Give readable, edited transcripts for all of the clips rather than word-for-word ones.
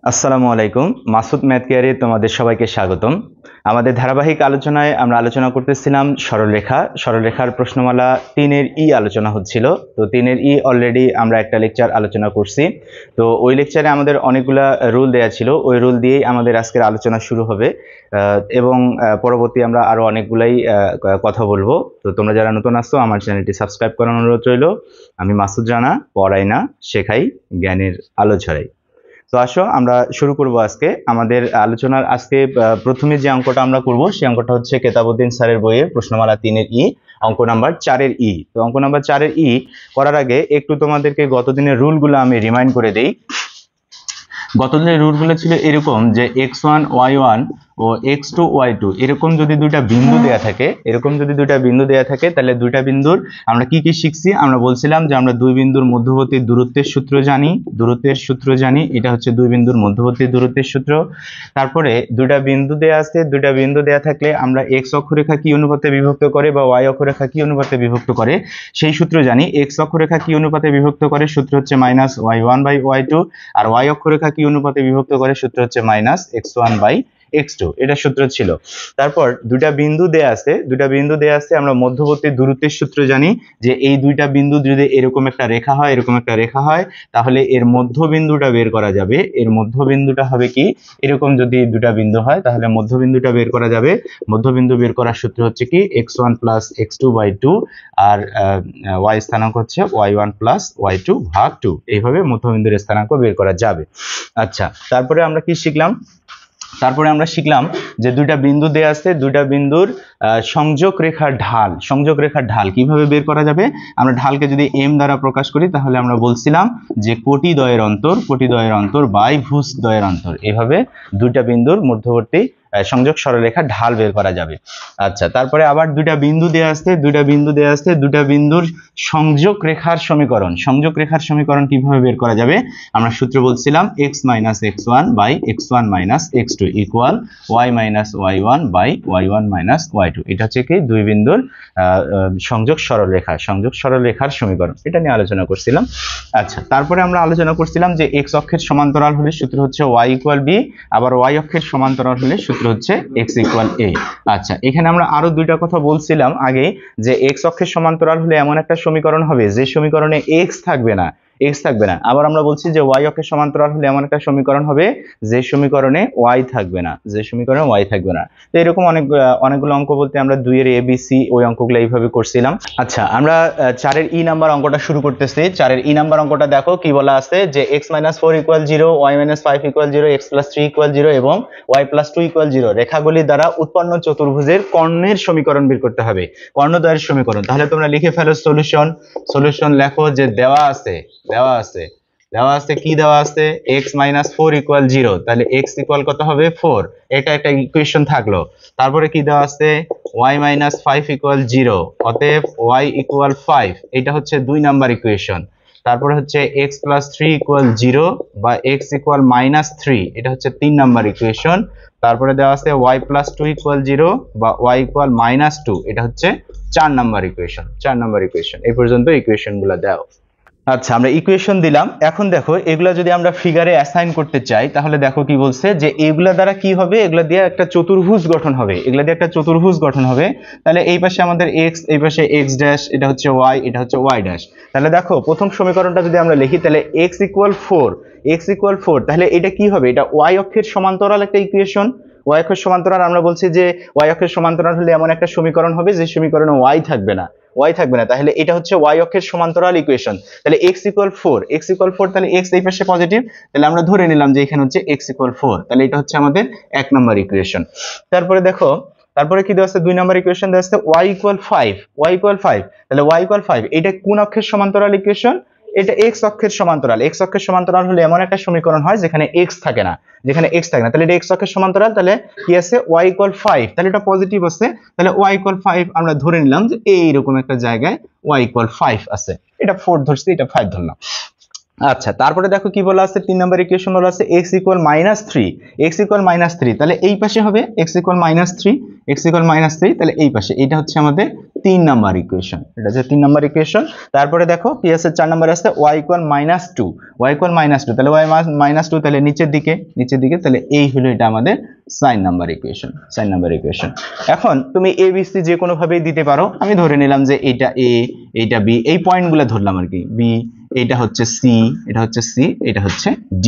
আসসালামু আলাইকুম। মাসুদ ম্যাথ কেয়ারে তোমাদের সবাইকে স্বাগতম। আমাদের ধারাবাহিক আলোচনায় আমরা আলোচনা করতেছিলাম সরলরেখার প্রশ্নমালা 3-এর আলোচনা হচ্ছিল। তো 3-এর অলরেডি আমরা একটা লেকচার আলোচনা করছি। তো ওই লেকচারে আমাদের অনেকগুলা রুল দেয়া ছিল, ওই রুল দিয়েই আমাদের আজকের আলোচনা শুরু হবে এবং পরবর্তী আমরা আরো অনেকগুলাই কথা বলবো। তো তোমরা যারা নতুন আসছো আমার চ্যানেলটি সাবস্ক্রাইব করার অনুরোধ রইল। আমি মাসুদ রানা, পড়াই না শেখাই, জ্ঞানের আলো ছড়াই। তো আসো আমরা শুরু করব আজকে আমাদের আলোচনার। আজকে প্রথমে যে অঙ্কটা আমরা করব সেই অঙ্কটা হচ্ছে কেতাবউদ্দিন স্যারের বইয়ের প্রশ্নমালা 3-এর অঙ্ক নাম্বার 4-এর তো অঙ্ক নাম্বার 4-এর করার আগে একটু তোমাদেরকে গতদিনের রুলগুলো আমি রিমাইন্ড করে দেই। গতদিনের রুলগুলো ছিল এরকম যে x1 y1 ও x2 y2 এরকম যদি দুইটা বিন্দু দেয়া থাকে তাহলে দুইটা বিন্দুর আমরা কি কি শিখছি। আমরা বলছিলাম যে আমরা দুই বিন্দুর মধ্যবর্তী দূরত্বের সূত্র জানি, এটা হচ্ছে দুই বিন্দুর মধ্যবর্তী দূরত্বের সূত্র। তারপরে দুইটা বিন্দু দেয়া থাকলে আমরা x অক্ষরেখা কি অনুপাতে বিভক্ত করে বা y অক্ষরেখা কি অনুপাতে বিভক্ত করে সেই সূত্র জানি। x অক্ষরেখা কি অনুপাতে বিভক্ত করে সূত্র হচ্ছে -y1/y2, আর y অক্ষরেখা কি অনুপাতে বিভক্ত করে সূত্র হচ্ছে -x1/x2, এটা সূত্র ছিল। তারপর দুইটা বিন্দু দেয়া আছে আমরা মধ্যবর্তী দূরত্বের সূত্র জানি যে এই দুইটা বিন্দু যদি এরকম একটা রেখা হয় তাহলে এর মধ্যবিন্দুটা বের করা যাবে। এর মধ্যবিন্দুটা হবে কি, এরকম যদি দুটা বিন্দু হয় তাহলে মধ্যবিন্দুটা বের করা যাবে। মধ্যবিন্দু বের করার সূত্র হচ্ছে কি x1 + x2/2, আর y স্থানাঙ্ক হচ্ছে y1 + y2/2। এইভাবে মধ্যবিন্দুর স্থানাঙ্ক বের করা যাবে। আচ্ছা, তারপরে আমরা কি শিখলাম? তারপরে আমরা শিখলাম যে দুইটা বিন্দু দেয়া আছে, দুইটা বিন্দুর সংযোগ রেখার ঢাল কিভাবে বের করা যাবে। আমরা ঢালকে যদি m দ্বারা প্রকাশ করি তাহলে আমরা বলছিলাম যে কোটিদ্বয়ের অন্তর বাই ভুজদ্বয়ের অন্তর, এভাবে দুইটা বিন্দুর মধ্যবর্তী সংযোগ সরলরেখার ঢাল বের করা যাবে। আচ্ছা, তারপরে আবার দুইটা বিন্দু দেয়া আছে, দুইটা বিন্দুর সংযোগ রেখার সমীকরণ কিভাবে বের করা যাবে। আমরা সূত্র বলছিলাম x - x1/x1 - x2 equal y - y1/y1 - y2। এটা হচ্ছে কি দুই বিন্দুর সংযোগ সরলরেখার সমীকরণ, এটা নিয়ে আলোচনা করছিলাম। আচ্ছা, তারপরে আমরা আলোচনা করছিলাম যে x অক্ষের সমান্তরাল হলে সূত্র হচ্ছে y = b, আবার y অক্ষের সমান্তরাল হলে সূত্র হচ্ছে x = a। আচ্ছা, এখানে আমরা আরো দুইটা কথা বলছিলাম আগে যে x অক্ষের সমান্তরাল হলে এমন একটা সমীকরণ হবে যে সমীকরণে x থাকবে না। আবার আমরা বলছি যে y অক্ষের সমান্তরাল হলে এমন একটা সমীকরণ হবে যে সমীকরণে y থাকবে না। তো এরকম অনেকগুলো অঙ্ক বলতে আমরা 2-এর a b c ওই অঙ্কগুলো এইভাবে করছিলাম। আচ্ছা, আমরা 4-এর নাম্বার অঙ্কটা শুরু করতেছি। 4-এর নাম্বার অঙ্কটা দেখো কি বলা আছে যে x - 4 = 0, y - 5 = 0, x + 3 = 0 এবং y + 2 = 0 রেখাগুলি দ্বারা উৎপন্ন চতুর্ভুজের কর্ণের সমীকরণ বের করতে হবে, কর্ণদ্বয়ের সমীকরণ। তাহলে তোমরা লিখে ফেলো সলিউশন লেখো যে দেওয়া আছে কি দেওয়া আছে x - 4 = 0, তাহলে x = কত হবে 4, এটা একটা ইকুয়েশন থাকলো। তারপরে কি দেওয়া আছে y - 5 = 0, অতএব y = 5, এটা হচ্ছে 2 নাম্বার ইকুয়েশন। তারপরে হচ্ছে x + 3 = 0 বা x = -3, এটা হচ্ছে 3 নাম্বার ইকুয়েশন। তারপরে দেওয়া আছে y + 2 = 0 বা y = -2, এটা হচ্ছে 4 নাম্বার ইকুয়েশন। এই পর্যন্ত ইকুয়েশনগুলো দাও। আচ্ছা, আমরা ইকুয়েশন দিলাম। এখন দেখো এগুলা যদি আমরা ফিগারে অ্যাসাইন করতে চাই তাহলে দেখো কি বলছে যে এগুলা দ্বারা কি হবে, এগুলা দিয়ে একটা চতুর্ভুজ গঠন হবে। তাহলে এই পাশে আমাদের x, এই পাশে x', এটা হচ্ছে y, এটা হচ্ছে y'। তাহলে দেখো প্রথম সমীকরণটা যদি আমরা লিখি তাহলে x = 4, তাহলে এটা কি হবে, এটা y অক্ষের সমান্তরাল একটা ইকুয়েশন। y অক্ষের সমান্তরাল আমরা বলছি যে y অক্ষের সমান্তরাল হলে এমন একটা সমীকরণ হবে যে সমীকরণে y থাকবে না, তাহলে এটা হচ্ছে y অক্ষের সমান্তরাল ইকুয়েশন। তাহলে x = 4, তাহলে x এই পাশে পজিটিভ, তাহলে আমরা ধরে নিলাম যে এখানে হচ্ছে x = 4, তাহলে এটা হচ্ছে আমাদের 1 নাম্বার ইকুয়েশন। তারপরে দেখো, তারপরে কি দেওয়া আছে 2 নাম্বার ইকুয়েশন দেওয়া আছে y = 5, তাহলে y = 5 এটা কোন অক্ষের সমান্তরাল ইকুয়েশন, এটা x অক্ষের সমান্তরাল হলে এমন একটা সমীকরণ হয় যেখানে x থাকে না, তাহলে এটা x অক্ষের সমান্তরাল, তাহলে কি আছে y = 5, তাহলে এটা পজিটিভ আছে, তাহলে y = 5 আমরা ধরে নিলাম যে এইরকম একটা জায়গায় y = 5 আছে। এটা 4 ধরছি, এটা 5 ধরলাম। আচ্ছা, তারপরে দেখো কি বলা আছে, 3 নাম্বার ইকুয়েশন বলা আছে x = -3, x = -3, তাহলে এই পাশে হবে x = -3, x = -3, তাহলে এই পাশে এটা হচ্ছে আমাদের 3 নাম্বার ইকুয়েশন, এটা হচ্ছে 3 নাম্বার ইকুয়েশন। তারপরে দেখো কি আছে 4 নাম্বারে আছে y = -2, y = -2, তাহলে y -2, তাহলে নিচের দিকে, তাহলে এই হলো এটা আমাদের 4 নাম্বার ইকুয়েশন, 4 নাম্বার ইকুয়েশন। এখন তুমি a b c যে কোনো ভাবেই দিতে পারো, আমি ধরে নিলাম যে এটা a, এটা b, এই পয়েন্টগুলো ধরলাম আর কি, b, এটা হচ্ছে c, এটা হচ্ছে c, এটা হচ্ছে d।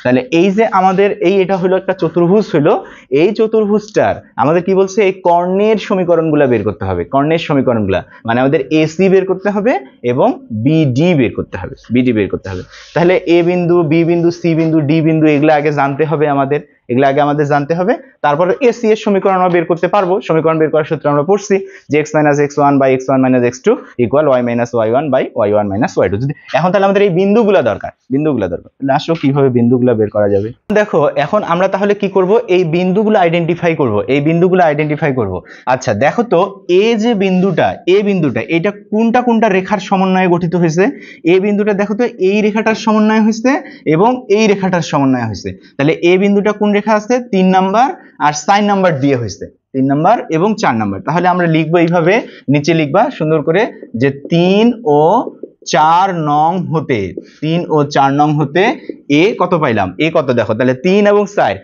তাহলে এই যে আমাদের এটা হলো একটা চতুর্ভুজ হলো, এই চতুর্ভুজটার আমাদের কি বলছে, এই কর্ণের সমীকরণগুলো বের করতে হবে, কর্ণের সমীকরণগুলো মানে আমাদের ac বের করতে হবে এবং bd বের করতে হবে, bd বের করতে হবে। তাহলে a বিন্দু, b বিন্দু, c বিন্দু, d বিন্দু এগুলো আগে জানতে হবে আমাদের, এগুলো আগে আমাদের জানতে হবে। তারপর ac এর সমীকরণ আমরা বের করতে পারবো, সমীকরণ বের করার সূত্র আমরা পড়ছি যে x - x1 / x1 - x2 = y - y1 / y1 - y2। যদি এখন তাহলে আমাদের এই বিন্দুগুলো দরকার, তাহলে আসো কিভাবে বিন্দুগুলো বের করা যাবে। দেখো এখন আমরা তাহলে কি করব, এই বিন্দুগুলো আইডেন্টিফাই করব, আচ্ছা দেখো তো এই যে বিন্দুটা, এটা কোনটা রেখার সমন্বয়ে গঠিত হয়েছে, এই বিন্দুটা দেখো তো এই রেখাটার সমন্বয় হয়েছে এবং এই রেখাটার সমন্বয় হয়েছে। তাহলে এই বিন্দুটা কোন রেখা আছে, 3 নাম্বার আর 4 নাম্বার দিয়ে হয়েছে, 3 নাম্বার এবং 4 নাম্বার। তাহলে আমরা লিখবো এইভাবে, নিচে লিখবা সুন্দর করে যে 3 ও 4 নং হতে, 3 ও 4 নং হতে a কত পাইলাম, a কত দেখো, তাহলে 3 এবং 4,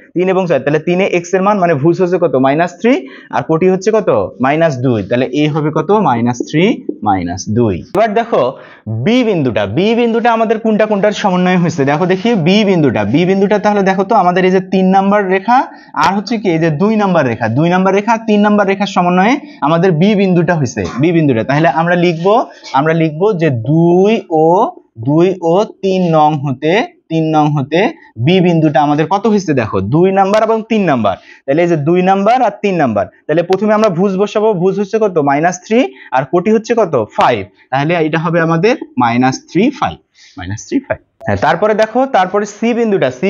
তাহলে 3 এ x এর মান মানে ভুজ হচ্ছে কত, -3, আর কোটি হচ্ছে কত, -2, তাহলে a হবে কত, -3 -2। এবার দেখো b বিন্দুটা আমাদের কোনটার সমন্বয় হয়েছে, দেখো দেখি b বিন্দুটা তাহলে দেখো তো আমাদের এই যে 3 নাম্বার রেখা আর হচ্ছে কি এই যে 2 নাম্বার রেখা, 3 নাম্বার রেখার সমন্বয়ে আমাদের b বিন্দুটা হয়েছে, তাহলে আমরা লিখবো যে 2 ও 3 নং হতে b বিন্দুটা আমাদের কত হয়েছে, দেখো 2 নাম্বার এবং 3 নাম্বার, তাহলে এই যে 2 নাম্বার আর 3 নাম্বার, তাহলে প্রথমে আমরা ভুজ বসাবো, ভুজ হচ্ছে কত, -3 আর কোটি হচ্ছে কত, 5, তাহলে এটা হবে আমাদের -3 5, হ্যাঁ। তারপরে দেখো, তারপরে সি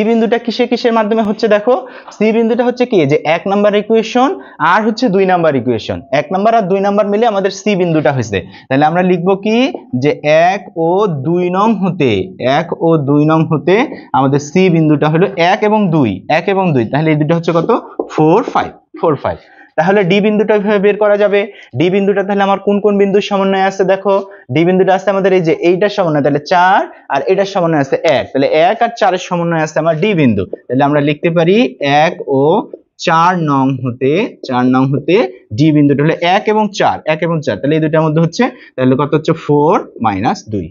বিন্দুটা কিসের মাধ্যমে হচ্ছে, দেখো সি বিন্দুটা হচ্ছে কি যে 1 নাম্বার ইকুয়েশন আর হচ্ছে 2 নাম্বার ইকুয়েশন, 1 নাম্বার আর 2 নাম্বার মিলে আমাদের সি বিন্দুটা হয়েছে। তাহলে আমরা লিখবো কি যে 1 ও 2 নং হতে আমাদের সি বিন্দুটা হলো 1 এবং 2, তাহলে এই দুটো হচ্ছে কত, 4 5। তাহলে ডি বিন্দুটা কিভাবে বের করা যাবে, ডি বিন্দুটা তাহলে আমার কোন কোন বিন্দুর সমন্বয় আছে, দেখো ডি বিন্দুটা আছে আমাদের এই যে এইটার সমন্বয়, তাহলে 4 আর এটার সমন্বয় আছে 1, তাহলে 1 আর 4 এর সমন্বয় আছে আমার ডি বিন্দু। তাহলে আমরা লিখতে পারি 1 ও 4 নং হতে ডি বিন্দুটা হলো 1 এবং 4, তাহলে এই দুটার মধ্যে হচ্ছে তাহলে কত হচ্ছে 4 - 2,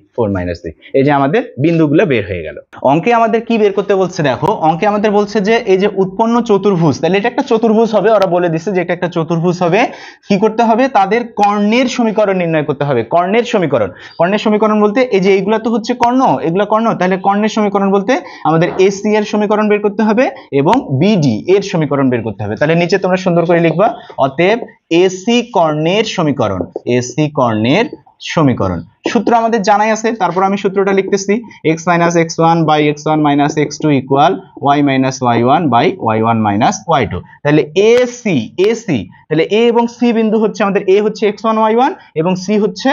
এই যে আমাদের বিন্দুগুলো বের হয়ে গেল। অঙ্কে আমাদের কি বের করতে বলছে, দেখো অঙ্কে আমাদের বলছে যে এই যে উৎপন্ন চতুর্ভুজ, তাহলে এটা একটা চতুর্ভুজ হবে, ওরা বলে দিচ্ছে যে এটা একটা চতুর্ভুজ হবে, কি করতে হবে, তাদের কর্ণের সমীকরণ নির্ণয় করতে হবে, কর্ণের সমীকরণ বলতে এই যে এইগুলা তো হচ্ছে কর্ণ, তাহলে কর্ণের সমীকরণ বলতে আমাদের এসি এর সমীকরণ বের করতে হবে এবং বিডি এর সমীকরণ বের করতে হবে। তাহলে নিচে তোমরা সুন্দর করে লিখবা, অতএব এসি কর্ণের সমীকরণ, সূত্র আমাদের জানাই আছে, তারপর আমি সূত্রটা লিখতেছি, x - x1 / x1 - x2 = y - y1 / y1 - y2। তাহলে এসি তাহলে a এবং c বিন্দু হচ্ছে আমাদের, a হচ্ছে x1 y1 এবং c হচ্ছে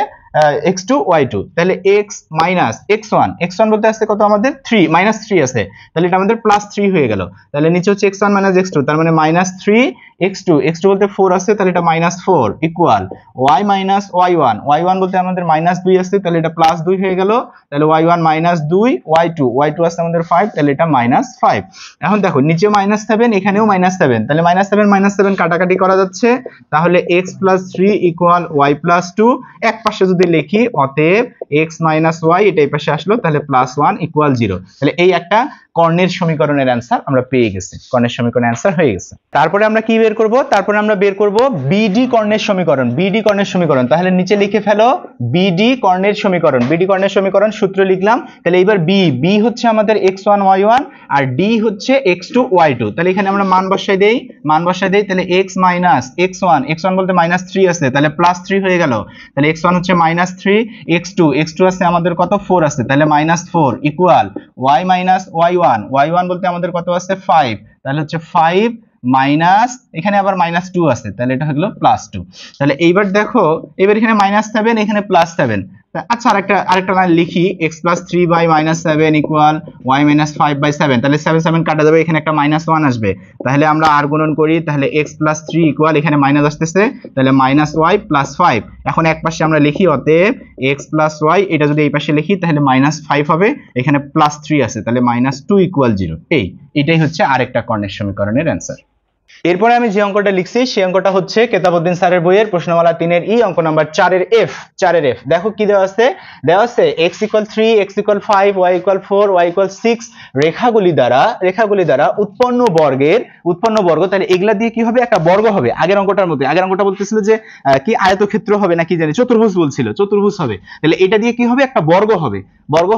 x2 y2, তাহলে x - x1 বলতে আসছে কত আমাদের 3 -3 আছে, তাহলে এটা আমাদের +3 হয়ে গেল। তাহলে নিচে হচ্ছে x1 - x2, তার মানে -3 x2 বলতে 4 আছে, তাহলে এটা -4 = y - y1 বলতে আমাদের -2 আছে, তাহলে এটা +2 হয়ে গেল, তাহলে y1 - 2 y2 আছে আমাদের 5, তাহলে এটা -5। এখন দেখো নিচে -7 এখানেও -7, তাহলে -7 কাটাকাটি করা যাচ্ছে, তাহলে x + 3 = y + 2, এক পাশে যদি লিখি অতএব x - y এটা এই পাশে আসলো, তাহলে +1 = 0। তাহলে এই একটা কর্ণের সমীকরণের অ্যান্সার আমরা পেয়ে গেছি, কর্ণের সমীকরণের অ্যান্সার হয়ে গেছে। তারপরে আমরা কি বের করব, আমরা বের করব বিডি কর্ণের সমীকরণ, তাহলে নিচে লিখে ফেলো বিডি কর্ণের সমীকরণ, সূত্র লিখলাম। তাহলে এবার বি হচ্ছে আমাদের x1 y1 আর ডি হচ্ছে x2 y2, তাহলে এখানে আমরা মান বসাই দেই, তাহলে x - x1 বলতে -3 আছে, তাহলে +3 হয়ে গেল, তাহলে x1 হচ্ছে -3, x2 আছে আমাদের কত 4 আছে, তাহলে -4 = y - y1 বলতে আমাদের কত আছে 5, তাহলে হচ্ছে 5 মাইনাস এখানে আবার -2 আছে, তাহলে এটা হলো +2। তাহলে এইবার দেখো, এবার এখানে -7 এখানে +7, আচ্ছা আরেকটা লাইন লিখি, x + 3 - 7 = y - 5/7। তাহলে 7 7 কাটা যাবে, এখানে একটা -1 আসবে। তাহলে আমরা আর গুণন করি, তাহলে x + 3 = এখানে মাইনাস আসতেছে, তাহলে -y + 5। এখন এক পাশে আমরা লিখি অতএব x + y, এটা যদি এই পাশে লিখি তাহলে -5 হবে, এখানে +3 আছে, তাহলে -2 = 0। এটাই হচ্ছে আরেকটা কর্ণের সমীকরণের অ্যান্সার। এরপরে আমি যে অঙ্কটা লিখছি সেই অঙ্কটা হচ্ছে কেতাবউদ্দিন স্যারের বইয়ের প্রশ্নমালা 3-এর ই, অঙ্ক নাম্বার 4-এর এফ। দেখো কি দেওয়া আছে, x = 3, x = 5, y = 4, y = 6 রেখাগুলি দ্বারা উৎপন্ন বর্গ। তাহলে এগুলা দিয়ে কি হবে, একটা বর্গ হবে। আগের অঙ্কটা বলতেছিল যে কি আয়তক্ষেত্র হবে নাকি জানি, চতুর্ভুজ বলছিল, চতুর্ভুজ হবে। তাহলে এটা দিয়ে কি হবে, একটা বর্গ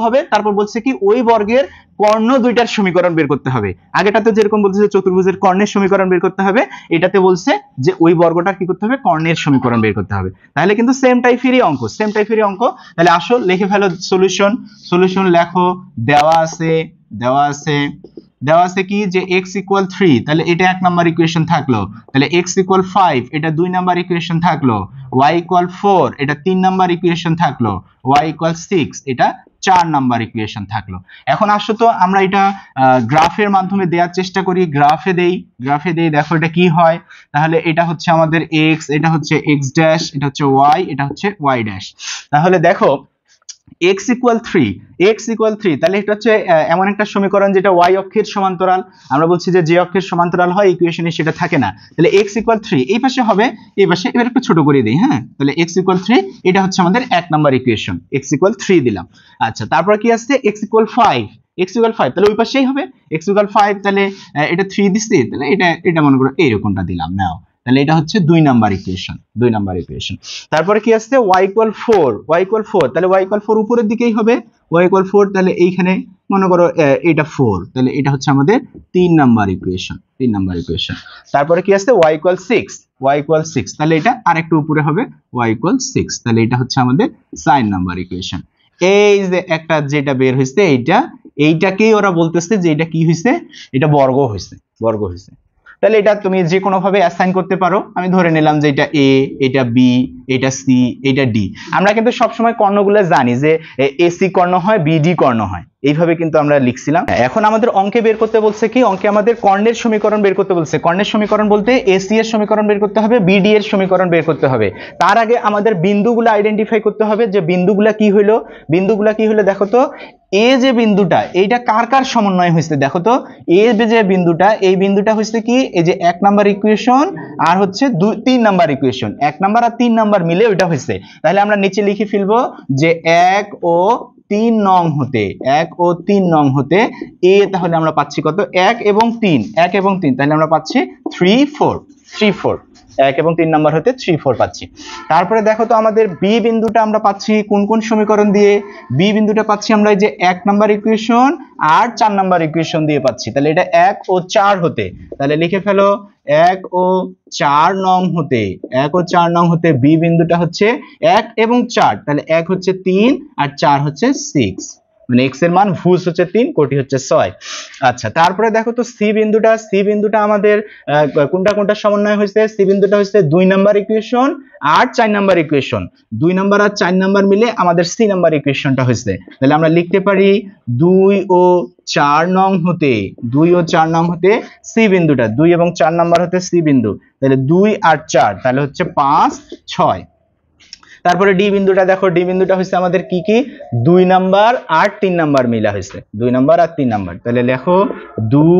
হবে। তারপর বলছে কি ওই বর্গের কর্ণ দুইটার সমীকরণ বের করতে হবে। আগেটাতে যেরকম বলছে চতুর্ভুজের কর্ণের সমীকরণ বের করতে হবে, এটাতে বলছে যে ওই বর্গটার কি করতে হবে, কর্ণের সমীকরণ বের করতে হবে। তাহলে কিন্তু সেম টাইপেরই অঙ্ক। তাহলে আসো লিখে ফেলো সলিউশন লেখো। দেওয়া আছে কি যে x = 3, তাহলে এটা 1 নাম্বার ইকুয়েশন থাকলো। তাহলে x = 5, এটা 2 নাম্বার ইকুয়েশন থাকলো। y = 4, এটা 3 নাম্বার ইকুয়েশন থাকলো। y = 6, এটা 4 নাম্বার ইকুয়েশন থাকলো। এখন আসো তো আমরা এটা গ্রাফের মাধ্যমে দেওয়ার চেষ্টা করি। গ্রাফে দেই, দেখো এটা কি হয়। তাহলে এটা হচ্ছে আমাদের x, এটা হচ্ছে x ড্যাশ, এটা হচ্ছে y, এটা হচ্ছে y ড্যাশ। তাহলে দেখো x = 3, তাহলে এটা হচ্ছে এমন একটা সমীকরণ যেটা y অক্ষের সমান্তরাল। আমরা বলছি যে যে অক্ষের সমান্তরাল হয় ইকুয়েশনে সেটা থাকে না। তাহলে x = 3 এই পাশে হবে, এই পাশে এবার একটু ছোট করে দেই। হ্যাঁ, তাহলে x = 3, এটা হচ্ছে আমাদের 1 নাম্বার ইকুয়েশন। x = 3 দিলাম। আচ্ছা, তারপর কি আসছে, x = 5, তাহলে ওই পাশেই হবে x = 5, তাহলে এটা 3 দিছি, তাহলে এটা মনে করো এইরকমটা দিলাম নাও। তাহলে এটা হচ্ছে 2 নাম্বার ইকুয়েশন। তারপরে কি আসছে, y = 4, তাহলে y = 4 উপরের দিকেই হবে, y = 4, তাহলে এইখানে মনে করো এটা 4, তাহলে এটা হচ্ছে আমাদের 3 নাম্বার ইকুয়েশন। তারপরে কি আসছে, y = 6, তাহলে এটা আরেকটু উপরে হবে, y = 6, তাহলে এটা হচ্ছে আমাদের 4 নাম্বার ইকুয়েশন। এই যে একটা যেটা বের হয়েছে, এইটাকেই ওরা বলতেছে যে এটা কি হয়েছে, এটা বর্গ হয়েছে। তাহলে এটা তুমি যে কোনো ভাবে অ্যাসাইন করতে পারো। আমি ধরে নিলাম যে এটা a, এটা b, এটা c, এটা d। আমরা কিন্তু সবসময় কর্ণগুলো জানি যে ac কর্ণ হয়, bd কর্ণ হয়, এইভাবে কিন্তু আমরা লিখছিলাম। এখন আমাদের অঙ্কে বের করতে বলছে কি, অঙ্কে আমাদের কর্ণের সমীকরণ বের করতে বলছে। কর্ণের সমীকরণ বলতে ac এর সমীকরণ বের করতে হবে, bd এর সমীকরণ বের করতে হবে। তার আগে আমাদের বিন্দুগুলো আইডেন্টিফাই করতে হবে যে বিন্দুগুলা কি হলো। দেখো তো, এ যে বিন্দুটা, এইটা কার কার সমন্বয় হয়েছে দেখো তো। এ যে বিন্দুটা, এই বিন্দুটা হচ্ছে কি, এই যে 1 নাম্বার ইকুয়েশন আর হচ্ছে 3 নাম্বার ইকুয়েশন, 1 নাম্বার আর 3 নাম্বার মিলে ওইটা হয়েছে। তাহলে আমরা নিচে লিখে ফেলবো যে 1 ও 3 নং হতে এ, তাহলে আমরা পাচ্ছি কত, 1 এবং 3, তাহলে আমরা পাচ্ছি 3 4, 1 এবং 3 নাম্বার হতে 3 4 পাচ্ছি। তারপরে দেখো তো আমাদের বি বিন্দুটা আমরা পাচ্ছি কোন সমীকরণ দিয়ে। বি বিন্দুটা পাচ্ছি আমরা এই যে 1 নাম্বার ইকুয়েশন আর 4 নাম্বার ইকুয়েশন দিয়ে পাচ্ছি। তাহলে এটা 1 ও 4 হতে, তাহলে লিখে ফেলো 1 ও 4 নং হতে বি বিন্দুটা হচ্ছে 1 এবং 4, তাহলে 1 হচ্ছে 3 আর 4 হচ্ছে 6, মানে x এর মান ভুজ হচ্ছে 3, কোটি হচ্ছে 6। আচ্ছা, তারপরে দেখো তো সি বিন্দুটা আমাদের কোনটা সমন্বয় হয়েছে। সি বিন্দুটা হচ্ছে 2 নাম্বার ইকুয়েশন আর 4 নাম্বার ইকুয়েশন, 2 নাম্বার আর 4 নাম্বার মিলে আমাদের সি নাম্বার ইকুয়েশনটা হয়েছে। তাহলে আমরা লিখতে পারি 2 ও 4 নং হতে সি বিন্দুটা, 2 এবং 4 নাম্বার হতে সি বিন্দু, তাহলে 2 আর 4, তাহলে হচ্ছে 5 6। তারপরে ডি বিন্দুটা দেখো, ডি বিন্দুটা হচ্ছে আমাদের কি 2 নাম্বার আর 3 নাম্বার মিলা হয়েছে, 2 নাম্বার আর 3 নাম্বার, তাহলে লেখো 2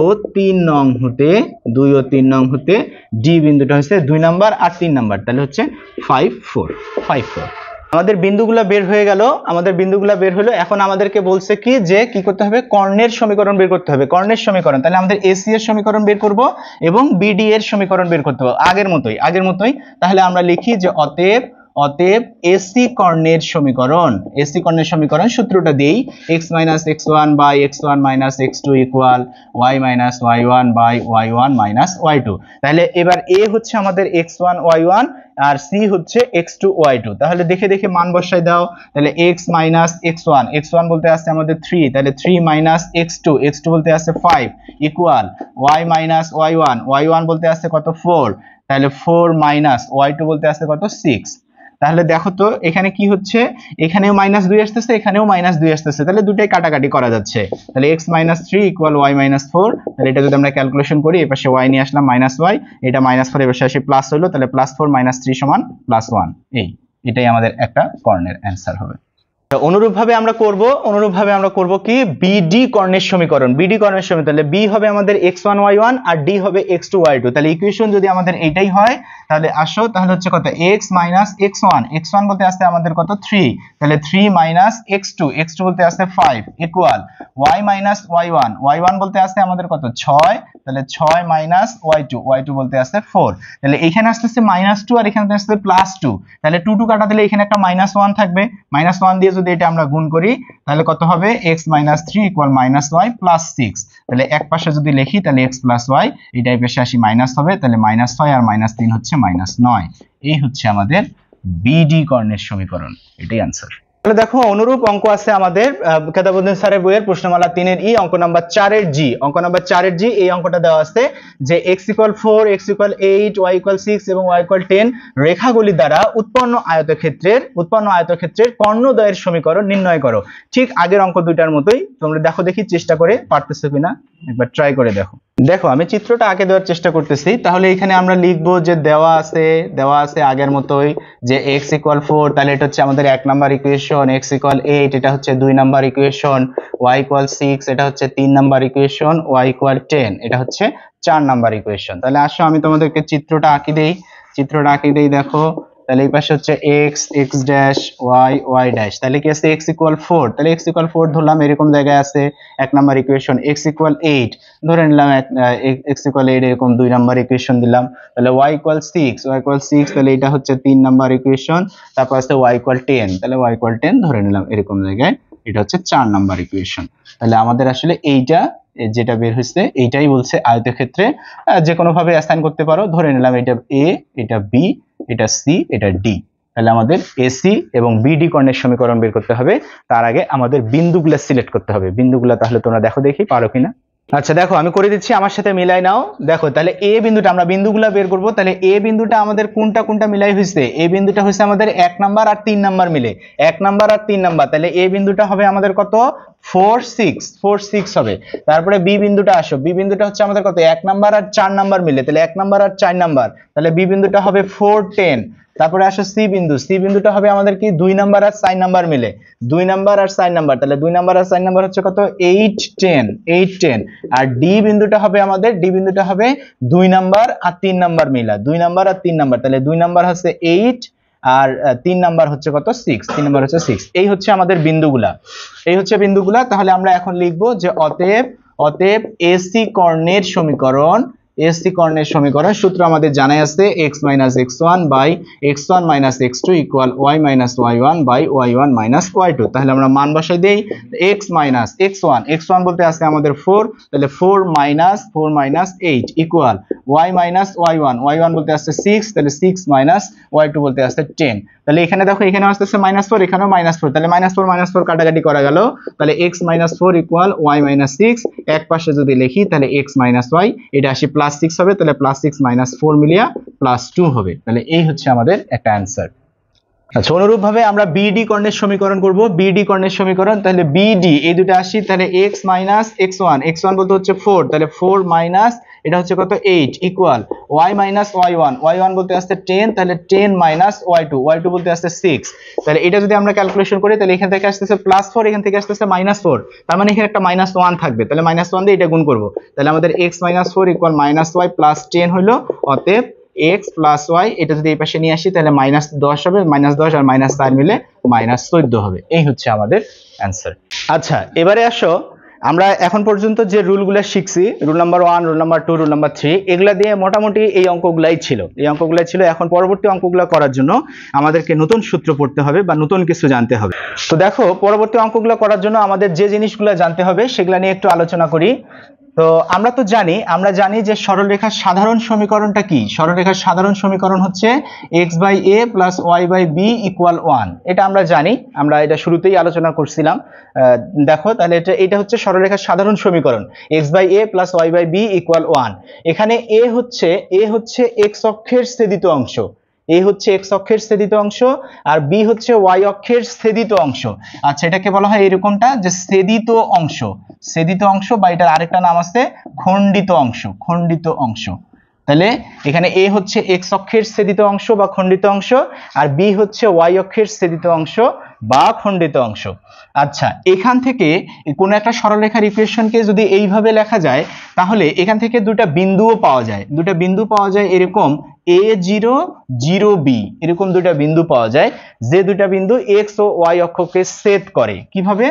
ও 3 নং হতে ডি বিন্দুটা হচ্ছে 2 নাম্বার আর 3 নাম্বার, তাহলে হচ্ছে 5 4। আমাদের বিন্দুগুলো বের হয়ে গেল, এখন আমাদেরকে বলছে কি যে কি করতে হবে, কর্ণের সমীকরণ বের করতে হবে। তাহলে আমাদের এসি এর সমীকরণ বের করব এবং বিডি এর সমীকরণ বের করতে হবে আগের মতোই। তাহলে আমরা লিখি যে অতএব এসি কর্ণের সমীকরণ সূত্রটা দেই, x - x1 / x1 - x2 = y - y1 / y1 - y2। তাহলে এবার a হচ্ছে আমাদের x1 y1 আর c হচ্ছে x2 y2। তাহলে দেখে মান বসাই দাও। তাহলে x - x1 বলতে আছে আমাদের 3, তাহলে 3 - x2 বলতে আছে 5 = y - y1 বলতে আছে কত 4, তাহলে 4 - y2 বলতে আছে কত 6। তাহলে দেখো তো এখানে কি হচ্ছে, এখানেও -2 আসতেছে, এখানেও -2 আসতেছে, তাহলে দুটাই কাটাকাটি করা যাচ্ছে। তাহলে x - 3 = y - 4। তাহলে এটা যদি আমরা ক্যালকুলেশন করি, এই পাশে y নিয়ে আসলাম -y, এটা -4 এর পাশে আসে প্লাস হলো, তাহলে +4 - 3 = +1। এটাই আমাদের একটা কর্ণের অ্যান্সার হবে। অনুরূপভাবে আমরা করব কি বিডি কর্ণের সমীকরণ। বিডি কর্ণের সমীকরণ, তাহলে বি হবে আমাদের x1 y1 আর ডি হবে x2 y2। তাহলে ইকুয়েশন যদি আমাদের এইটাই হয়, তাহলে আসো তাহলে হচ্ছে কত, x - x1, x1 বলতে আসছে আমাদের কত 3, তাহলে 3 - x2, x2 বলতে আসছে 5 ইকুয়াল y - y1, y1 বলতে আসছে আমাদের কত 6, তাহলে 6 - y2, y2 বলতে আসছে 4। তাহলে এখানে আসতেছে -2 আর এখানে আসছে +2, তাহলে 2 2 কাটা দিলে এখানে একটা -1 থাকবে, -1 দিয়ে যদি এটা আমরা গুণ করি তাহলে কত হবে, x - 3 = -y + 6। তাহলে এক পাশে যদি লিখি তাহলে x + y, এটা এই পাশে আসি মাইনাস হবে, তাহলে -6 আর -3 হচ্ছে -9। এই হচ্ছে আমাদের বিডি কর্ণের সমীকরণ, এটাই आंसर। তাহলে দেখো অনুরূপ অঙ্ক আছে আমাদের কেতাবুদ্দিন স্যারের বইয়ের প্রশ্নমালা 3 এর ই, অঙ্ক নাম্বার 4 এর জি। অঙ্ক নাম্বার 4 এর জি, এই অঙ্কটা দেওয়া আছে যে x = 4, x = 8, y = 6 এবং y = 10 রেখাগুলি দ্বারা উৎপন্ন আয়তক্ষেত্রের কর্ণদ্বয়ের সমীকরণ নির্ণয় করো। ঠিক আগের অঙ্ক দুইটার মতোই, তোমরা দেখো দেখি চেষ্টা করে পারতেছো কিনা, একবার ট্রাই করে দেখো। দেখো আমি চিত্রটা আগে দেওয়ার চেষ্টা করতেছি। তাহলে এখানে আমরা লিখবো যে দেওয়া আছে আগের মতোই যে x = 4, তাহলে এটা হচ্ছে আমাদের 1 নাম্বার ইকুয়েশন, x = 8 এটা হচ্ছে 2 নাম্বার ইকুয়েশন, y = 6 এটা হচ্ছে 3 নাম্বার ইকুয়েশন, y = 10 এটা হচ্ছে 4 নাম্বার ইকুয়েশন। তাহলে আসো আমি তোমাদেরকে চিত্রটা আঁকি দেই, দেখো তাহলে এই পাশে হচ্ছে x, x dash, y, y dash, তাহলে কি আছে x = 4, তাহলে x = 4 ধরলাম, এরকম জায়গায় আছে 1 নাম্বার ইকুয়েশন, x = 8 ধরে নিলাম, x = 8 এরকম 2 নাম্বার ইকুয়েশন দিলাম, তাহলে y = 6, তাহলে এটা হচ্ছে 3 নাম্বার ইকুয়েশন, তারপর আছে y = 10, তাহলে y = 10 ধরে নিলাম এরকম জায়গায়, এটা হচ্ছে 4 নাম্বার ইকুয়েশন। তাহলে আমাদের আসলে এইটা যেটা বের হয়েছে এইটাই বলছে আয়তক্ষেত্রে যে কোনো ভাবে অ্যাসাইন করতে পারো, ধরে নিলাম এটা a, এটা b, এটা c, এটা d। তাহলে আমাদের এসি এবং বিডি কর্ণের সমীকরণ বের করতে হবে, তার আগে আমাদের বিন্দুগুলো সিলেক্ট করতে হবে। বিন্দুগুলো তাহলে তোমরা দেখো দেখি পারো কিনা। আচ্ছা দেখো আমি করে দিচ্ছি, আমার সাথে মিলাই নাও। দেখো তাহলে এ বিন্দুটা আমরা বিন্দুগুলা বের করব, তাহলে এ বিন্দুটা আমাদের কোনটা মিলাই হয়েছে, এ বিন্দুটা হয়েছে আমাদের 1 নাম্বার আর 3 নাম্বার মিলে, 1 নাম্বার আর 3 নাম্বার, তাহলে এ বিন্দুটা হবে আমাদের কত 4 6 হবে। তারপরে বি বিন্দুটা আসো, বি বিন্দুটা হচ্ছে আমাদের কত 1 নাম্বার আর 4 নাম্বার মিলে, তাহলে 1 নাম্বার আর 4 নাম্বার, তাহলে বি বিন্দুটা হবে 4 10। তারপরে আসো সি বিন্দুটা হবে আমাদের কি 2 নাম্বার আর 4 নাম্বার মিলে, 2 নাম্বার আর 4 নাম্বার, তাহলে 2 নাম্বার আর 4 নাম্বার হচ্ছে কত 8 10। আর ডি বিন্দুটা হবে আমাদের 2 নাম্বার আর 3 নাম্বার মিলা, 2 নাম্বার আর 3 নাম্বার, তাহলে 2 নাম্বার হচ্ছে 8 আর 3 নাম্বার হচ্ছে কত 6, 3 নাম্বার হচ্ছে 6। এই হচ্ছে আমাদের বিন্দুগুলা, তাহলে আমরা এখন লিখবো যে অতএব এসি কর্ণের সমীকরণ, সূত্র আমাদের জানাই আছে x - x1 / x1 - x2 = y - y1 / y1 - y2। তাহলে আমরা মান বসাই দেই, x - x1 বলতে আছে আমাদের 4, তাহলে 4 - 8 = y - y1 বলতে আছে 6, তাহলে 6 - y2 বলতে আছে 10। তাহলে এখানে দেখো এখানে আসতেছে -4, এখানেও -4, তাহলে -4 কাটাকাটি করা গেল, তাহলে x - 4 = y - 6, এক পাশে যদি লিখি তাহলে x - y, এটা আসি +6 হবে, তাহলে +6 - 4 মিলিয়া +2 হবে। তাহলে এই হচ্ছে আমাদের একটা অ্যান্সার। আচ্ছা অনুরূপ ভাবে আমরা বিডি কর্ণের সমীকরণ করব, তাহলে বিডি এই দুটো আসি, তাহলে x - x1 বলতে হচ্ছে 4, তাহলে 4 মাইনাস এটা হচ্ছে কত 8 ইকুয়াল y - y1 বলতে আসছে 10, তাহলে 10 - y2 বলতে আসছে 6। তাহলে এটা যদি আমরা ক্যালকুলেশন করি তাহলে এখান থেকে আসতেছে +4, এখান থেকে আসতেছে -4, তার মানে এখানে একটা -1 থাকবে, তাহলে -1 দিয়ে এটা গুণ করব, তাহলে আমাদের x - 4 = -y + 10 হলো। অতএব x + y এটা যদি এই পাশে নিয়ে আসি তাহলে -10 হবে, -10 আর -4 মিলে -14 হবে। এই হচ্ছে আমাদের অ্যান্সার। আচ্ছা এবারে আসো আমরা এখন পর্যন্ত যে রুলগুলো শিখছি, rule number 1, rule number 2, rule number 3, এগুলা দিয়ে মোটামুটি এই অঙ্কগুলাই ছিল। এখন পরবর্তী অঙ্কগুলো করার জন্য আমাদেরকে নতুন সূত্র পড়তে হবে বা নতুন কিছু জানতে হবে। তো দেখো পরবর্তী অঙ্কগুলো করার জন্য আমাদের যে জিনিসগুলো জানতে হবে সেগুলো নিয়ে একটু আলোচনা করি। তো আমরা জানি যে সরলরেখার সাধারণ সমীকরণটা কি, সরলরেখার সাধারণ সমীকরণ হচ্ছে x/a + y/b = 1। এটা আমরা জানি, আমরা এটা শুরুতেই আলোচনা করছিলাম। দেখো তাহলে এটা হচ্ছে সরলরেখার সাধারণ সমীকরণ, x/a + y/b = 1। এখানে a হচ্ছে x অক্ষের ছেদিত অংশ, এ হচ্ছে এক্স অক্ষের ছেদিত অংশ আর বি হচ্ছে ওয়াই অক্ষের ছেদিত অংশ। আচ্ছা, এটাকে বলা হয় এরকমটা যে ছেদিত অংশ, ছেদিত অংশ বা এটার আরেকটা নাম আছে খণ্ডিত অংশ, খণ্ডিত অংশ। তাহলে এখানে এ হচ্ছে এক্স অক্ষের ছেদিত অংশ বা খণ্ডিত অংশ আর বি হচ্ছে ওয়াই অক্ষের ছেদিত অংশ বা খণ্ডিত অংশ। আচ্ছা, এখান থেকে কোন একটা সরলরেখার ইকুয়েশনকে যদি এইভাবে লেখা যায় তাহলে এখান থেকে দুটা বিন্দুও পাওয়া যায়, দুটা বিন্দু পাওয়া যায় এরকম a0 0b, এরকম দুটা বিন্দু পাওয়া যায় যে দুটা বিন্দু এক্স ও ওয়াই অক্ষকে ছেদ করে। কিভাবে?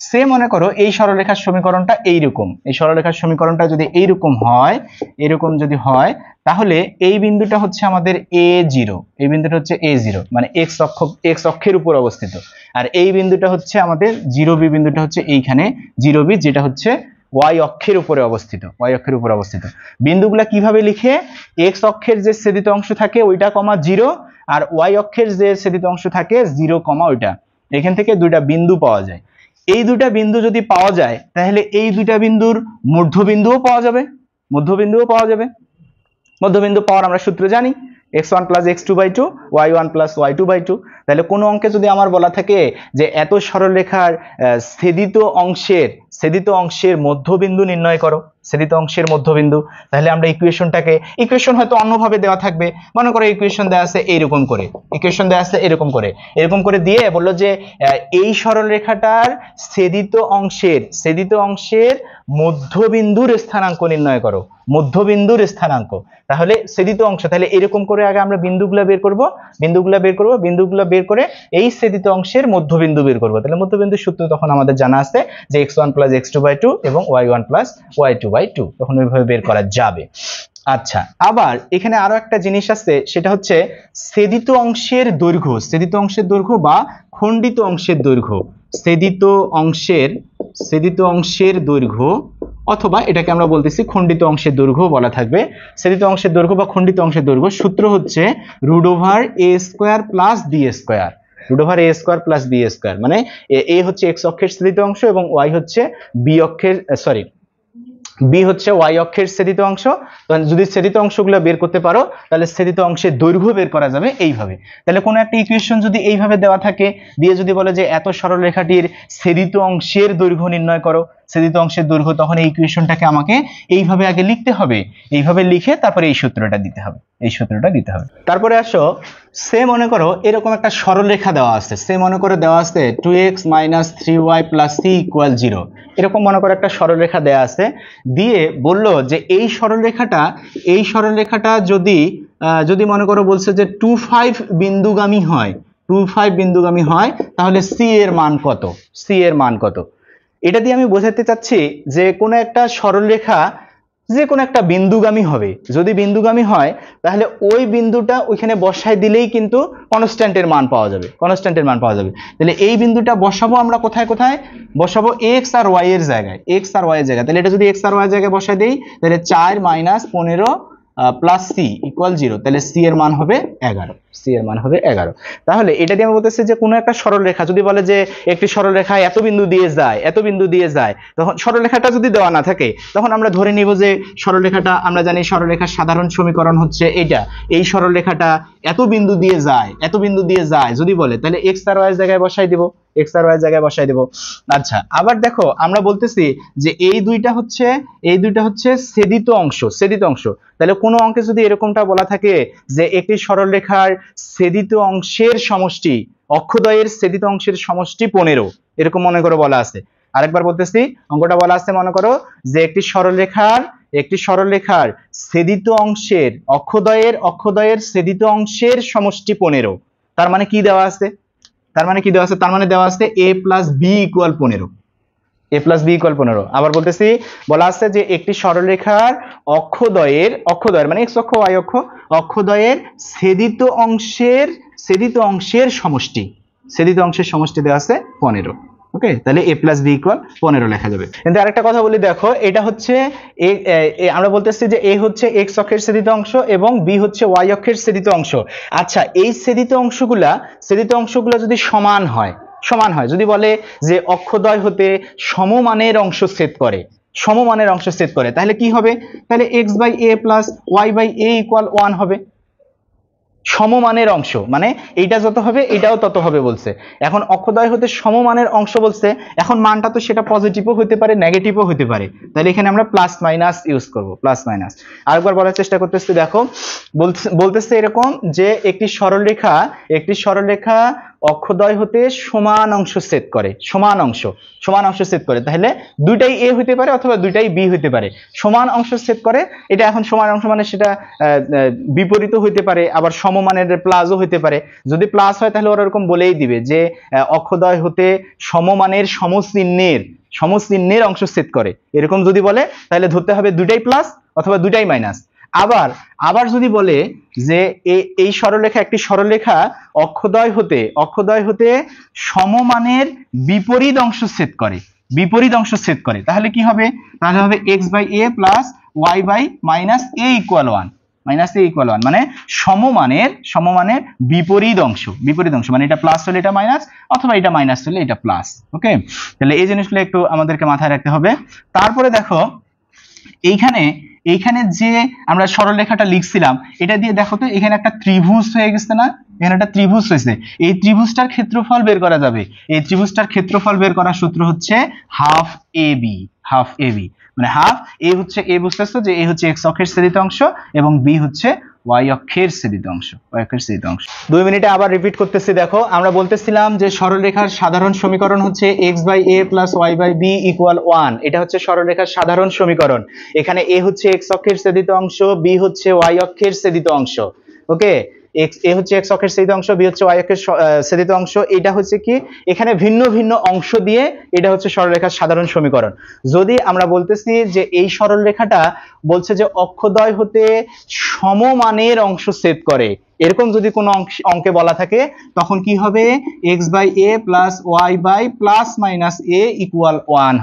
সে মনে করো এই সরলরেখার সমীকরণটা এইরকম, এই সরলরেখার সমীকরণটা যদি এইরকম হয়, এরকম যদি হয় তাহলে এই বিন্দুটা হচ্ছে আমাদের a0, এই বিন্দুটা হচ্ছে a0 মানে এক্স অক্ষের উপর অবস্থিত, আর এই বিন্দুটা হচ্ছে আমাদের 0b বিন্দুটা হচ্ছে এইখানে 0b যেটা হচ্ছে ওয়াই অক্ষের উপরে অবস্থিত, ওয়াই অক্ষের উপরে অবস্থিত। বিন্দুগুলা কিভাবে লিখে? এক্স অক্ষের যে ছেদিত অংশ থাকে ওইটা কমা 0 আর ওয়াই অক্ষের যে ছেদিত অংশ থাকে 0 কমা ওইটা। এখান থেকে দুইটা বিন্দু পাওয়া যায়। এই দুইটা বিন্দু যদি পাওয়া যায় তাহলে এই দুইটা বিন্দুর মধ্যবিন্দুও পাওয়া যাবে, মধ্যবিন্দুও পাওয়া যাবে। মধ্যবিন্দু পাওয়ার আমরা সূত্র জানি, x1 + x2/2 y1 + y2/2। তাহলে কোন অঙ্কে যদি আমার বলা থাকে যে এত সরলরেখার ছেদিত অংশের মধ্যবিন্দু নির্ণয় করো, ছেদিত অংশের মধ্যবিন্দু, তাহলে আমরা ইকুয়েশন হয়তো অন্যভাবে দেওয়া থাকবে। মনে করো ইকুয়েশন দেওয়া আছে এইরকম করে, ইকুয়েশন দেওয়া আছে এরকম করে দিয়ে বললো যে এই সরলরেখাটার ছেদিত অংশের মধ্যবিন্দুর স্থানাঙ্ক নির্ণয় করো, মধ্যবিন্দুর স্থানাঙ্ক। তাহলে ছেদিত অংশ, তাহলে এরকম করে আগে আমরা বিন্দুগুলা বের করব, বিন্দুগুলা বের করে এই ছেদিত অংশের মধ্যবিন্দু বের করব। তাহলে মধ্যবিন্দুর সূত্র তখন আমাদের জানা আছে যে x1 + x2/2 এবং y1 + y2/2, তখন ওইভাবে বের করা যাবে। আচ্ছা, আবার এখানে আরো একটা জিনিস আছে, সেটা হচ্ছে ছেদিত অংশের দৈর্ঘ্য, ছেদিত অংশের দৈর্ঘ্য বা খণ্ডিত অংশের দৈর্ঘ্য, ছেদিত অংশের দৈর্ঘ্য অথবা এটাকে আমরা বলতেছি খণ্ডিত অংশের দৈর্ঘ্য বলা থাকবে। ছেদিত অংশের দৈর্ঘ্য বা খণ্ডিত অংশের দৈর্ঘ্য সূত্র হচ্ছে √a² + b², √a² + b², মানে এ হচ্ছে এক্স অক্ষের ছেদিত অংশ এবং ওয়াই হচ্ছে বি হচ্ছে ওয়াই অক্ষের ছেদিত অংশ। যদি ছেদিত অংশগুলো বের করতে পারো তাহলে ছেদিত অংশের দৈর্ঘ্য বের করা যাবে এইভাবে। তাহলে কোনো একটা ইকুয়েশন যদি এইভাবে দেওয়া থাকে, দিয়ে যদি বলে যে এত সরলরেখাটির ছেদিত অংশের দৈর্ঘ্য নির্ণয় করো, ছেদিত অংশের দৈর্ঘ্য, তখন এই ইকুয়েশনটাকে আমাকে এইভাবে আগে লিখতে হবে, এইভাবে লিখে তারপরে এই সূত্রটা দিতে হবে, এই সূত্রটা দিতে হবে। তারপরে আসো, সে মনে করো এরকম একটা সরলরেখা দেওয়া আছে, সে মনে করে দেওয়া আছে 2x - 3y + c = 0, এরকম মনে করে একটা সরলরেখা দেওয়া আছে, দিয়ে বললো যে এই সরলরেখাটা যদি মনে করো বলছে যে 25 বিন্দুগামী হয়, 25 বিন্দুগামী হয়, তাহলে c এর মান কত, c এর মান কত? এটা দিয়ে আমি বোঝাতে চাচ্ছি যে কোনো একটা সরলরেখা যে কোনো একটা বিন্দুগামী হবে, যদি বিন্দুগামী হয় তাহলে ওই বিন্দুটা ওইখানে বসায় দিলেই কিন্তু কনস্ট্যান্টের মান পাওয়া যাবে, কনস্ট্যান্টের মান পাওয়া যাবে। তাহলে এই বিন্দুটা বসাবো আমরা কোথায় বসাবো? x আর y এর জায়গায়, x আর y এর জায়গায়। তাহলে এটা যদি x আর y এর জায়গায় বসায় দেই তাহলে 4 - 15 + c = 0, তাহলে c এর মান হবে 11, c এর মান হবে 11। তাহলে এটা দিয়ে আমি বলতেছি যে কোনো একটা সরলরেখা যদি বলে যে একটি সরলরেখা এত বিন্দু দিয়ে যায়, তখন সরলরেখাটা যদি দেওয়া না থাকে তখন আমরা ধরে নিব যে সরলরেখাটা, আমরা জানি সরলরেখার সাধারণ সমীকরণ হচ্ছে এটা, এই সরলরেখাটা এত বিন্দু দিয়ে যায় যদি বলে তাহলে x আর y এর জায়গায় বসাই দিব, x আর y এর জায়গায় বসাই দেব। আচ্ছা, আবার দেখো আমরা বলতেছি যে এই দুইটা হচ্ছে ছেদিত অংশ। তাহলে কোনো অঙ্কে যদি এরকমটা বলা থাকে যে একটি সরলরেখার ছেদিত অংশের সমষ্টি, অক্ষদ্বয়ের ছেদিত অংশের সমষ্টি 15, এরকম মনে করে বলা আছে। আরেকবার বলতেছি, অঙ্কটা বলা আছে মনে করো যে একটি সরলরেখার ছেদিত অংশের অক্ষদ্বয়ের ছেদিত অংশের সমষ্টি 15। তার মানে কি দেওয়া আছে? তার মানে দেওয়া আছে a + b = 15, a + b = 15। আবার বলতেছি, বলা আছে যে একটি সরলরেখার অক্ষদ্বয়ের মানে x অক্ষ y অক্ষ, অক্ষদ্বয়ের ছেদিত অংশের সমষ্টি দেওয়া আছে 15। ওকে, তাহলে a + b = 15 লেখা যাবে। কিন্তু আরেকটা কথা বলি, দেখো এটা হচ্ছে আমরা বলতেছি যে a হচ্ছে x অক্ষের ছেদিত অংশ এবং b হচ্ছে y অক্ষের ছেদিত অংশ। আচ্ছা, এই ছেদিত অংশগুলা যদি সমান হয়, যদি বলে যে অক্ষদ্বয় হতে সমমানের অংশ ছেদ করে, তাহলে কি হবে? তাহলে x/a + y/a = 1 হবে। সমমানের অংশ, মানে এইটা যত হবে এটাও তত হবে বলছে। এখন অক্ষদ্বয় হতে সমমানের অংশ বলছে, এখন মানটা তো সেটা পজিটিভও হতে পারে নেগেটিভও হতে পারে, তাহলে এখানে আমরা প্লাস মাইনাস ইউজ করব, প্লাস মাইনাস। আরেকবার বলার চেষ্টা করতেছি, দেখো বলতেছে এরকম যে একটি সরলরেখা অক্ষদ্বয় হতে সমান অংশ ছেদ করে, সমান অংশ ছেদ করে, তাহলে দুইটাই এ হইতে পারে অথবা দুইটাই বি হইতে পারে। সমান অংশ ছেদ করে, এটা এখন সমান অংশ মানে সেটা বিপরীত হইতে পারে, আবার সমমানের প্লাসও হইতে পারে। যদি প্লাস হয় তাহলে ওরা এরকম বলেই দিবে যে অক্ষদ্বয় হতে সমমানের সমচিহ্নের অংশ ছেদ করে, এরকম যদি বলে তাহলে ধরতে হবে দুইটাই প্লাস অথবা দুইটাই মাইনাস। আবার যদি বলে যে এই সরলরেখা একটি সরলরেখা অক্ষদ্বয় হতে সমমানের বিপরীত অংশ ছেদ করে, তাহলে কি হবে? তাহলে হবে x/a প্লাস y/-a ইকুয়াল 1, মানে সমমানের বিপরীত অংশ মানে এটা প্লাস হলে এটা মাইনাস অথবা এটা মাইনাস হলে এটা প্লাস। ওকে, তাহলে এই জিনিসগুলো একটু আমাদেরকে মাথায় রাখতে হবে। তারপরে দেখো এইখানে যে আমরা সরলরেখাটা লিখছিলাম, এটা দিয়ে দেখো তো এখানে একটা ত্রিভুজ হয়ে গেছে না? এখানে একটা ত্রিভুজ হয়েছে, এই ত্রিভুজটার ক্ষেত্রফল বের করা যাবে। এই ত্রিভুজটার ক্ষেত্রফল বের করার সূত্র হচ্ছে হাফ এ বি, মানে হাফ এ হচ্ছে, এ বুঝতেছো যে এ হচ্ছে এক্স অক্ষের ছেদিত অংশ এবং বি হচ্ছে ওয়াই অক্ষের ছেদিত অংশ। 2 মিনিটে আবার রিপিট করতেছি। দেখো আমরা বলতেছিলাম যে সরলরেখার সাধারণ সমীকরণ হচ্ছে x/a প্লাস y/b ইকুয়াল 1, এটা হচ্ছে সরলরেখার সাধারণ সমীকরণ। এখানে a হচ্ছে x অক্ষের ছেদিত অংশ, b হচ্ছে y অক্ষের ছেদিত অংশ। ওকে, a হচ্ছে x অক্ষের ছেদিত অংশ, b হচ্ছে y অক্ষের ছেদিত অংশ। এটা হচ্ছে কি, এখানে ভিন্ন ভিন্ন অংশ দিয়ে এটা হচ্ছে সরলরেখার সাধারণ সমীকরণ। যদি আমরা বলতেছি যে এই সরলরেখাটা বলছে যে অক্ষদ্বয় হতে সমমানের অংশ ছেদ করে, এরকম যদি কোনো অঙ্কে বলা থাকে তখন কি হবে? x/a প্লাস y/+-a ইকুয়াল 1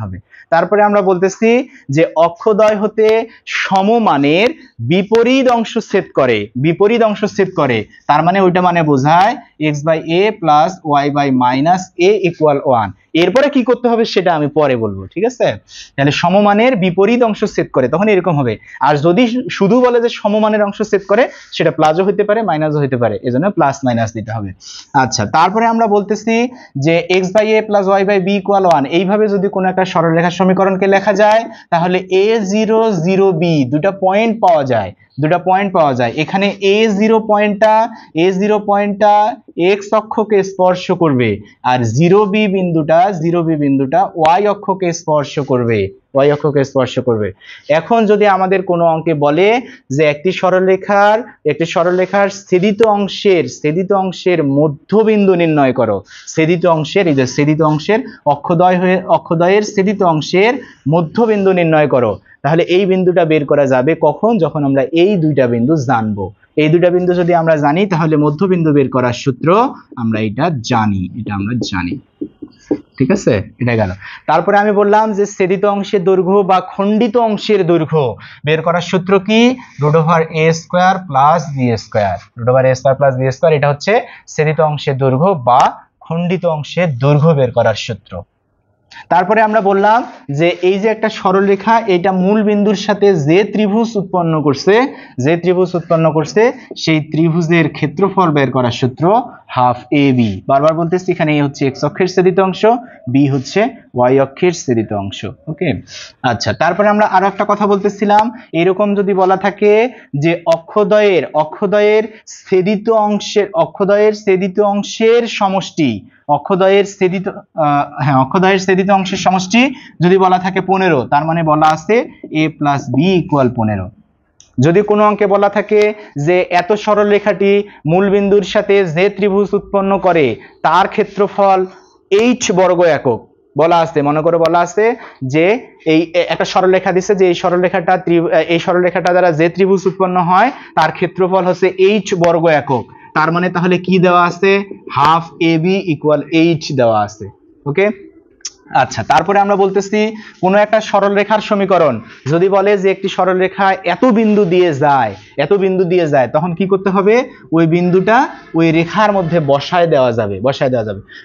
হবে। তারপরে আমরা বলতেছি যে অক্ষদ্বয় হতে সমমানের বিপরীত অংশ ছেদ করে, তার মানে ওইটা মানে বোঝায় x/a প্লাস y/-a ইকুয়াল 1। এরপরে কি করতে হবে সেটা আমি পরে বলবো, ঠিক আছে? তাহলে সমমানের বিপরীত অংশ ছেদ করে তখন এরকম হবে। আর যদি শুধু বলে যে সমমানের অংশ ছেদ করে, সেটা প্লাসও হতে পারে মাইনাসও হতে পারে, এজন্য প্লাস মাইনাস দিতে হবে। আচ্ছা, তারপরে আমরা বলতেছি যে x/a প্লাস y/b ইকুয়াল 1, এইভাবে যদি কোনো একটা সরলরেখার সমীকরণকে লেখা যায় তাহলে a0 0b দুটা পয়েন্ট পাওয়া যায়। এখানে a0 পয়েন্টটা x অক্ষকে স্পর্শ করবে, আর 0b বিন্দুটা y অক্ষকে স্পর্শ করবে। এখন যদি আমাদের কোনো অঙ্কে বলে যে একটি সরলরেখার ছেদিত অংশের মধ্যবিন্দু নির্ণয় করো, ছেদিত অংশের অক্ষদ্বয়ের ছেদিত অংশের মধ্যবিন্দু নির্ণয় করো, তাহলে এই বিন্দুটা বের করা যাবে কখন? যখন আমরা এই দুইটা বিন্দু জানবো। এই দুইটা বিন্দু যদি আমরা জানি তাহলে মধ্যবিন্দু বের করার সূত্র আমরা এটা জানি। ঠিক আছে, এটা গেল। তারপরে আমি বললাম যে ছেদিত অংশের দৈর্ঘ্য বা খণ্ডিত অংশের দৈর্ঘ্য বের করার সূত্র কি? √a² + b²। এটা হচ্ছে ছেদিত অংশের দৈর্ঘ্য বা খণ্ডিত অংশের দৈর্ঘ্য বের করার সূত্র। তারপরে আমরা বললাম যে এই যে একটা সরলরেখা, এটা মূল বিন্দুর সাথে যে ত্রিভুজ উৎপন্ন করছে সেই ত্রিভুজের ক্ষেত্রফল বের করার সূত্র হাফ এ বি। বারবার বলতেছি, এখানে এ হচ্ছে এক্স অক্ষের ছেদিত অংশ, বি হচ্ছে ওয়াই অক্ষের ছেদিত অংশ। ওকে, আচ্ছা, তারপরে আমরা আরো একটা কথা বলতেছিলাম, এরকম যদি বলা থাকে যে অক্ষদ্বয়ের ছেদিত অংশের সমষ্টি, অক্ষদ্বয়ের ছেদিত অংশের সমষ্টি যদি বলা থাকে 15, তার মানে বলা আছে a + b = 15। যদি কোনো অঙ্কে বলা থাকে যে এত সরলরেখাটি মূল বিন্দুর সাথে যে ত্রিভুজ উৎপন্ন করে তার ক্ষেত্রফল h বর্গ একক, বলা আছে, মনে করে বলা আছে যে এই একটা সরলরেখা দিচ্ছে যে এই সরলরেখাটা দ্বারা যে ত্রিভুজ উৎপন্ন হয় তার ক্ষেত্রফল হচ্ছে h বর্গ একক, তার মানে তাহলে কি দেওয়া আছে? Half A B equal h দেওয়া আছে। ওকে, আচ্ছা, তারপরে আমরা বলতেছি কোনো একটা সরলরেখার সমীকরণ যদি বলে যে একটি সরলরেখা এত বিন্দু দিয়ে যায় তখন কি করতে হবে? ওই বিন্দুটা ওই রেখার মধ্যে বসায় দেওয়া যাবে।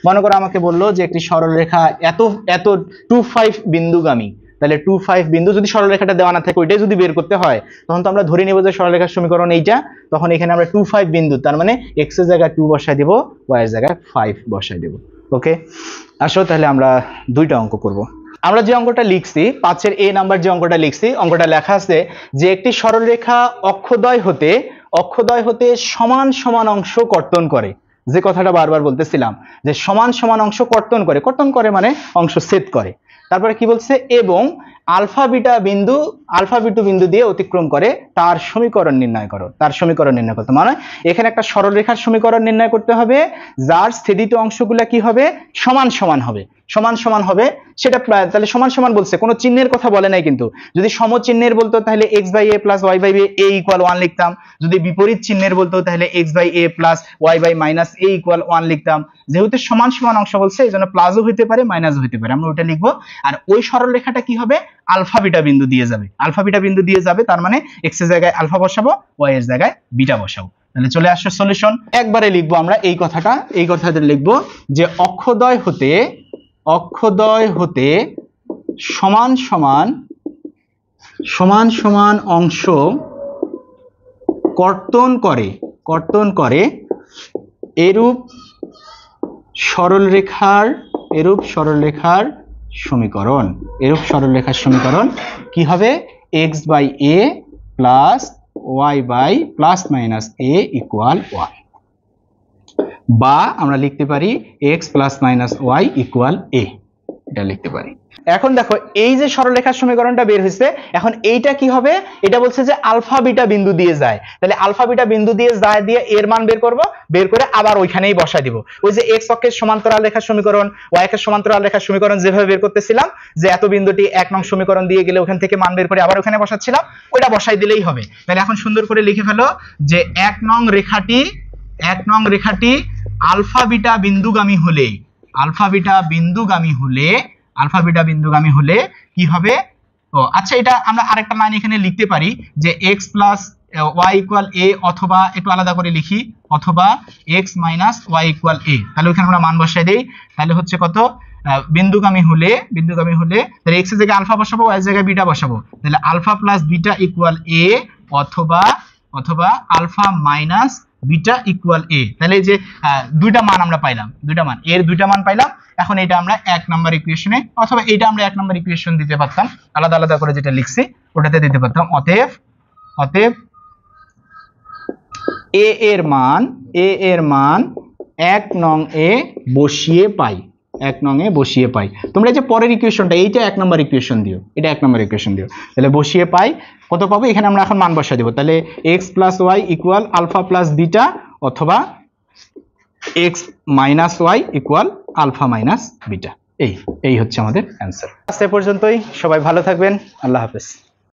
মনে করো আমাকে বললো যে একটি সরলরেখা এত 25 বিন্দুগামী, তাহলে 2 5 বিন্দু যদি সরলরেখাটা দেওয়া না থাকে ওইটাই যদি বের করতে হয় তখন তো আমরা ধরে নেব যে সরলরেখার সমীকরণ এইটা, তখন এখানে আমরা 2 5 বিন্দু তার মানে x এর জায়গায় 2 বসাই দেব, y এর জায়গায় 5 বসাই দেব। ওকে, আসো তাহলে আমরা দুইটা অঙ্ক করব। আমরা যে অঙ্কটা লিখছি 5 এর a নাম্বার যে অঙ্কটা লিখছি, অঙ্কটা লেখা আছে যে একটি সরলরেখা অক্ষদ্বয় হতে সমান সমান অংশ কর্তন করে। যে কথাটা বারবার বলতেছিলাম যে সমান সমান অংশ কর্তন করে মানে অংশ ছেদ করে। তারপরে কি বলছে, এবং আলফা বিটা বিন্দু দিয়ে অতিক্রম করে, তার সমীকরণ নির্ণয় করো। মানে এখানে একটা সরলরেখার সমীকরণ নির্ণয় করতে হবে যার ছেদিত অংশগুলা কি হবে, সমান সমান হবে। সেটা তাহলে সমান সমান বলছে, কোনো চিহ্নের কথা বলে নাই কিন্তু। যদি সমচিহ্নের বলতো তাহলে x/a + y/a = 1 লিখতাম, যদি বিপরীত চিহ্নের বলতো তাহলে x/a + y/-a = 1 লিখতাম। যেহেতু সমান সমান অংশ বলছে এইজন্য প্লাসও হইতে পারে মাইনাসও হইতে পারে, আমরা ওটা লিখবো। আর ওই সরলরেখাটা কি হবে, আলফা বিটা বিন্দু দিয়ে যাবে, তার মানে x এর জায়গায় আলফা বসাবো, y এর জায়গায় বিটা বসাবো। তাহলে চলে আসছে সলিউশন। একবারে লিখবো আমরা এই কথাটা লিখবো যে অক্ষদ্বয় হতে সমান সমান অংশ কর্তন করে এরূপ সরলরেখার সমীকরণ কি হবে, x/a + y/+-a = 1, বা আমরা লিখতে পারি x + y = a, এটা লিখতে পারি। এখন দেখো এই যে সরলরেখার সমীকরণটা বের হয়েছে, এখন এইটা কি হবে, এটা বলছে যে আলফা বিটা বিন্দু দিয়ে যায়, তাহলে আলফা বিটা বিন্দু দিয়ে এর মান বের করে আবার ওইখানেই বসাই দিব। ওই যে x অক্ষের সমান্তরাল রেখার সমীকরণ, y অক্ষের সমান্তরাল রেখার সমীকরণ যেভাবে বের করতেছিলাম, যে এত বিন্দুটি 1 নং সমীকরণ দিয়ে গেলে ওখান থেকে মান বের করে আবার ওখানে বসাচ্ছিলাম, ওইটা বসাই দিলেই হবে। তাহলে এখন সুন্দর করে লিখে ফেলো যে 1 নং রেখাটি আলফা বিটা বিন্দুগামী হলে কি হবে, আচ্ছা এটা আমরা আরেকটা লাইন এখানে লিখতে পারি যে x + y = a, অথবা একটু আলাদা করে লিখি, অথবা x - y = a। তাহলে ওখানে আমরা মান বসাই দেই, তাহলে হচ্ছে কত, বিন্দুগামী হলে তাহলে x এর জায়গায় আলফা বসাবো, y এর জায়গায় বিটা বসাবো, তাহলে আলফা + বিটা = a, অথবা আলফা - বিটা = a। তাহলে এই যে দুইটা মান আমরা পাইলাম, দুইটা মান পাইলাম। এখন এটা আমরা 1 নাম্বার ইকুয়েশনে, অথবা এটা আমরা 1 নাম্বার ইকুয়েশন দিতে পারতাম, আলাদা আলাদা করে যেটা লিখছি ওটাতে দিতে পারতাম। অতএব a এর মান 1 নং এ বসিয়ে পাই। তোমরা যে পরের ইকুয়েশনটা, এইটা 1 নাম্বার ইকুয়েশন দিও, তাহলে বসিয়ে পাই কত পাবো, এখানে আমরা এখন মান বসাই দেব। তাহলে x + y = আলফা + বিটা, অথবা x - y = আলফা - বিটা। এই হচ্ছে আমাদের অ্যান্সার। আজ এ পর্যন্তই, সবাই ভালো থাকবেন, আল্লাহ হাফেজ।